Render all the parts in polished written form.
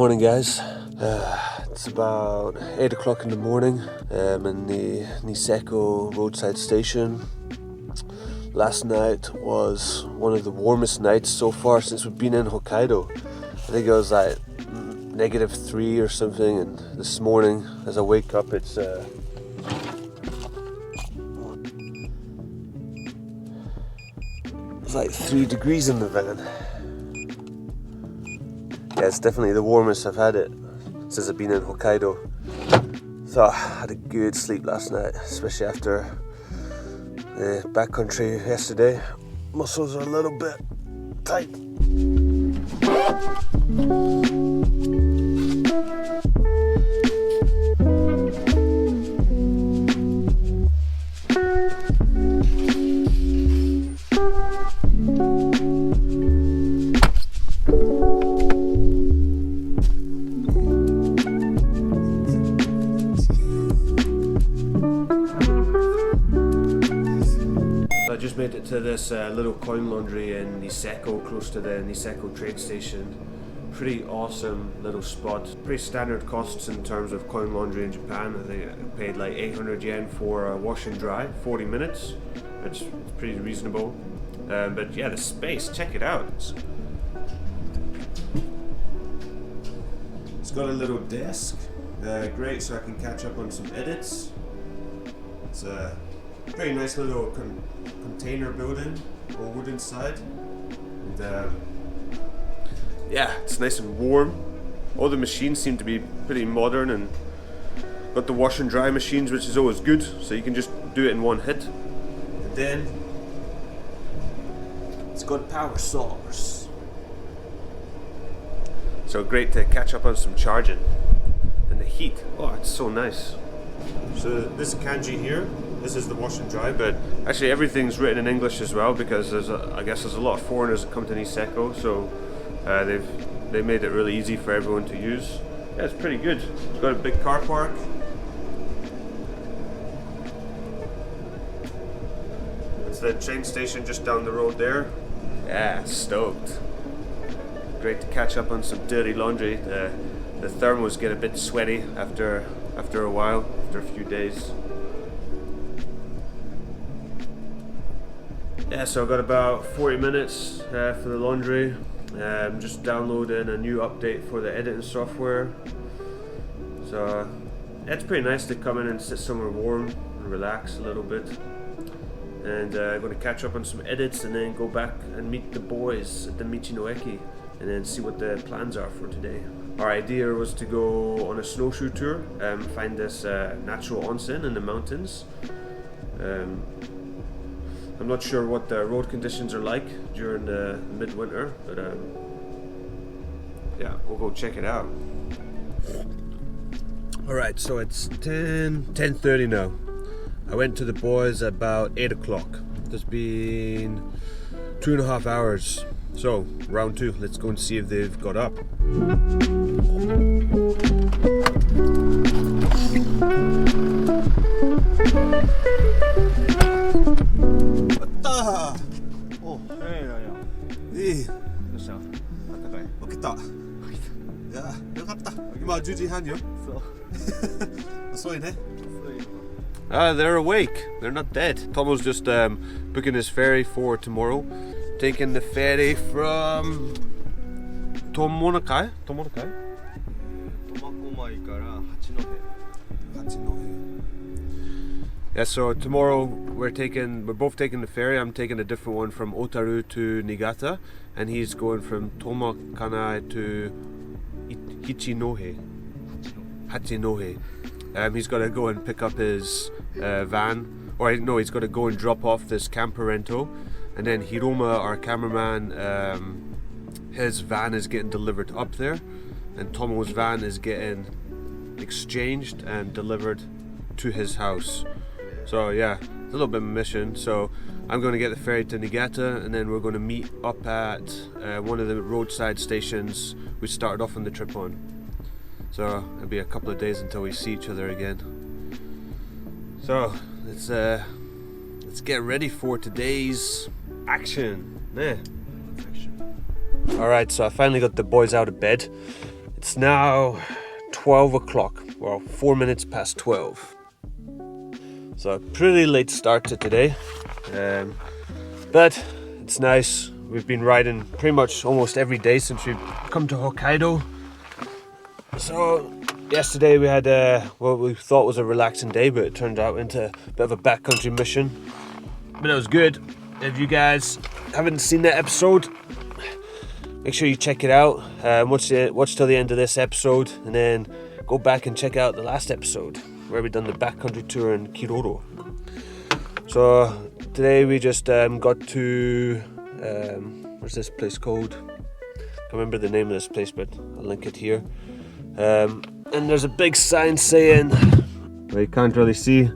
Morning guys, it's about 8 o'clock in the morning. I'm in the Niseko roadside station. Last night was one of the warmest nights so far since we've been in Hokkaido. I think it was like -3 or something, and this morning as I wake up it's like 3 degrees in the van. Yeah, it's definitely the warmest I've had it since I've been in Hokkaido. So I had a good sleep last night, especially after the backcountry yesterday. Muscles are a little bit tight. I just made it to this little coin laundry in Niseko, close to the Niseko train station. Pretty awesome little spot. Pretty standard costs in terms of coin laundry in Japan. I think I paid like 800 yen for a wash and dry, 40 minutes, which is pretty reasonable. But yeah, the space, check it out. It's got a little desk, great so I can catch up on some edits. It's a pretty nice little container building, or wood inside. And yeah, it's nice and warm. All the machines seem to be pretty modern, and got the wash and dry machines, which is always good, so you can just do it in one hit. And then it's got power source, so great to catch up on some charging. And the heat, oh, it's so nice. So this kanji here, this is the wash and dry, but actually everything's written in English as well, because I guess there's a lot of foreigners that come to Niseko, so they made it really easy for everyone to use. Yeah, it's pretty good. It's got a big car park. It's the train station just down the road there. Yeah, stoked. Great to catch up on some dirty laundry. The thermals get a bit sweaty after a while, after a few days. Yeah, so I've got about 40 minutes for the laundry. Just downloading a new update for the editing software. So it's pretty nice to come in and sit somewhere warm and relax a little bit. And I'm going to catch up on some edits and then go back and meet the boys at the Michinoeki and then see what the plans are for today. Our idea was to go on a snowshoe tour, find this natural onsen in the mountains. I'm not sure what the road conditions are like during the midwinter, but yeah, we'll go check it out. Alright, so it's 10:30 now. I went to the boys about 8 o'clock. There's been 2.5 hours. So, round 2, let's go and see if they've got up. Oh, hey, どうした？あったかい。起きた。いや、よかった。今10時半よ。そう。遅いね。遅い。They're awake. They're not dead. Tomo's just booking his ferry for tomorrow. Taking the ferry from Tomonakai? 苫小牧から八戸。八戸. Yeah, so tomorrow we're both taking the ferry. I'm taking a different one from Otaru to Niigata, and he's going from Tomakanai to Hachinohe. He's got to go and pick up his van, or no, he's got to go and drop off this camper rental, and then Hiroma, our cameraman, his van is getting delivered up there, and Tomo's van is getting exchanged and delivered to his house. So yeah, it's a little bit of a mission. So I'm going to get the ferry to Niigata, and then we're going to meet up at one of the roadside stations we started off on the trip on. So it'll be a couple of days until we see each other again. So let's get ready for today's action. Yeah. Alright, so I finally got the boys out of bed. It's now 12 o'clock, well 4 minutes past 12. So a pretty late start to today, but it's nice. We've been riding pretty much almost every day since we've come to Hokkaido. So yesterday we had what we thought was a relaxing day, but it turned out into a bit of a backcountry mission. But it was good. If you guys haven't seen that episode, make sure you check it out. Watch till the end of this episode, and then go back and check out the last episode where we done the backcountry tour in Kiroro. So today we just got to what's this place called? Can't remember the name of this place, but I'll link it here. And there's a big sign saying, well, you can't really see.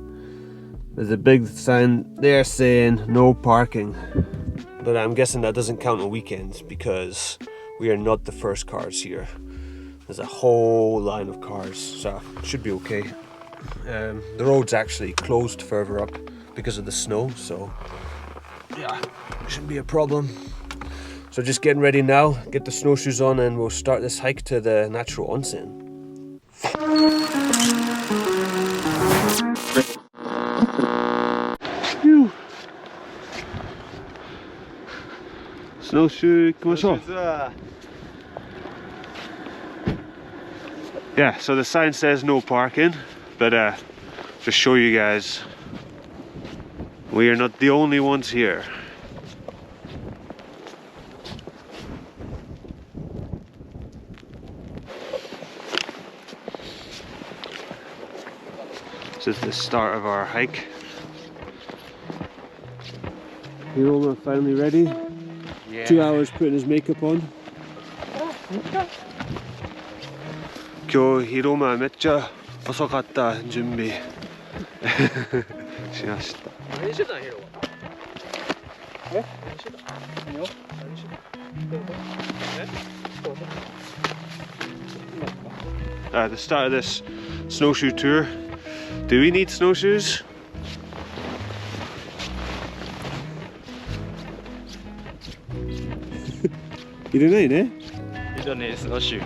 There's a big sign there saying no parking. But I'm guessing that doesn't count on weekends because we are not the first cars here. There's a whole line of cars, so it should be okay. The road's actually closed further up because of the snow, so yeah, shouldn't be a problem. So just getting ready now, get the snowshoes on, and we'll start this hike to the natural onsen. Phew. Snowshoe, yeah, so the sign says no parking, but just show you guys, we are not the only ones here. This is the start of our hike. Hiroma finally ready. Yeah. 2 hours putting his makeup on. 今日ヒロマめっちゃ遅かった準備しました。何してたんヒロマ？え？何してた？何を？何してた？え？The start of this snowshoe tour. Do we need snowshoes? You don't need it? You don't need a snowshoe.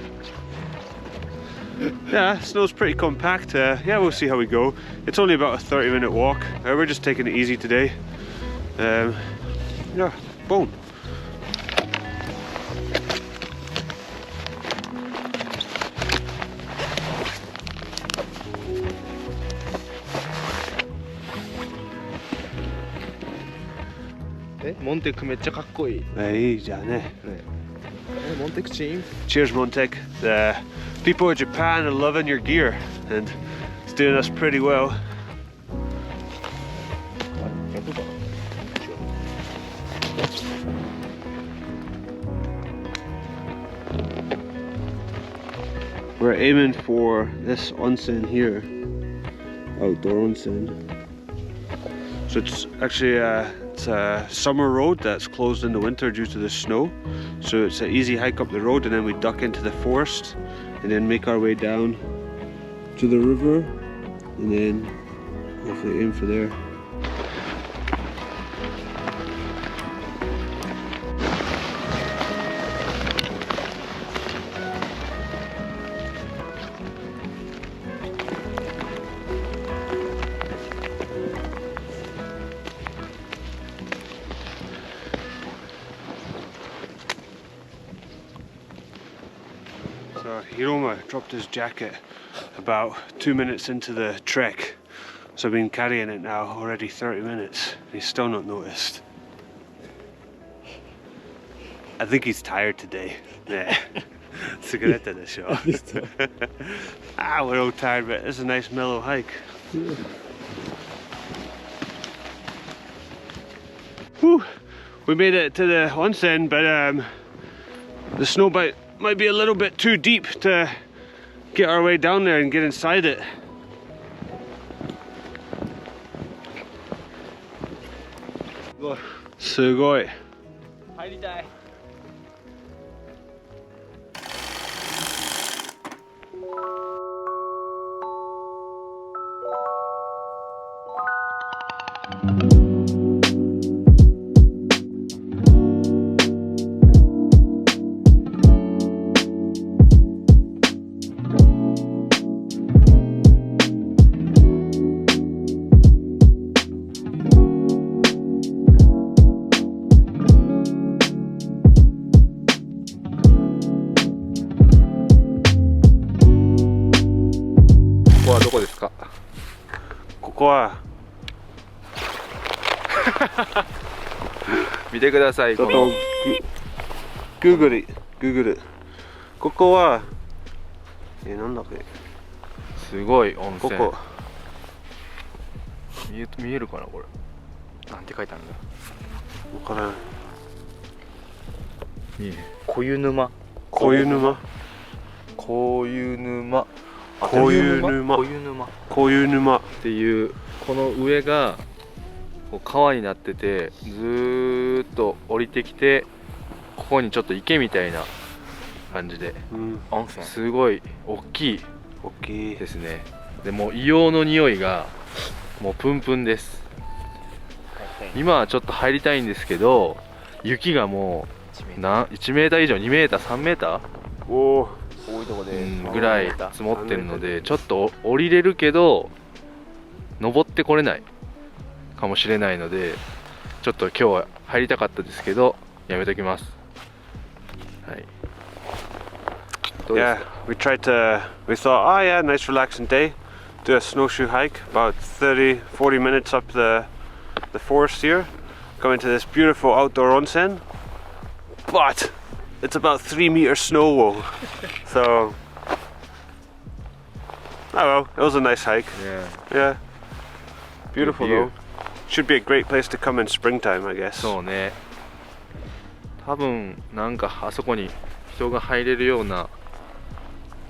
Yeah, snow's pretty compact. Yeah, we'll see how we go. It's only about a 30-minute walk. We're just taking it easy today. Yeah, boom. montec めっちゃかっこいい。いいじゃんね。montec team. Cheers, montec. The people of Japan are loving your gear, and it's doing us pretty well. We're aiming for this onsen here, outdoor onsen. So it's actually it's a summer road that's closed in the winter due to the snow. So it's an easy hike up the road, and then we duck into the forest and then make our way down to the river, and then hopefully aim for there. So Hiroma dropped his jacket about 2 minutes into the trek, so I've been carrying it now already 30 minutes. He's still not noticed. I think he's tired today. Yeah. Cigarette in the show. We're all tired, but it's a nice mellow hike. Yeah. Whew. We made it to the onsen, but the snow might be a little bit too deep to get our way down there and get inside it. Sugoi. 入りたい。こは見てください。ちょっとグーグルここはなんだっけ、すごい温泉。ここ見えるかなこれ。なんて書いてあるんだ。わからん。いいね。こゆ沼。こゆ沼っていう、この上がこう川になってて、ずーっと降りてきて、ここにちょっと池みたいな感じで、温泉。すごい大きいいですね。でもう硫黄の匂いがもうプンプンです。今はちょっと入りたいんですけど、雪がもう1メーター以上、2メーター3メーターお多いとこでぐらい積もってるので、ちょっと降りれるけど登ってこれないかもしれないので、ちょっと今日は入りたかったですけどやめときます。はい。どうです Yeah, か？ we thought, oh yeah, nice relaxing day. Do a snowshoe hike, about 30-40 minutes up the forest here. Go into this beautiful outdoor onsen. But it's about 3 meters snow wall. So, oh well, it was a nice hike. Yeah. Beautiful Good view. though. Should be a great place to come in springtime, I guess. そうね。多分なんかあそこに人が入れるような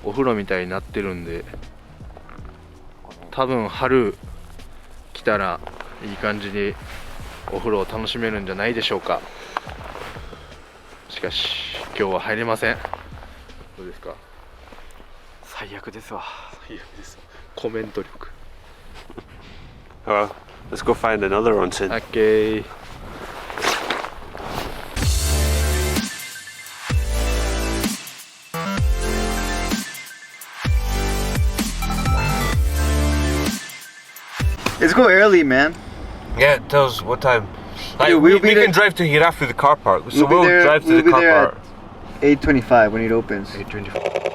お風呂みたいになってるんで、多分春来たらいい感じにお風呂を楽しめるんじゃないでしょうか。しかし今日は入れません。どうですか？最悪ですわ。最悪です。コメント力。Oh well, let's go find another onsen. OK。Let's go early, man. Yeah, it tells what time. Yeah, we'll be we there- can drive to here after the car park, so We'll be we'll there- drive to we'll the be car there park. 8:25 when it opens. 8:25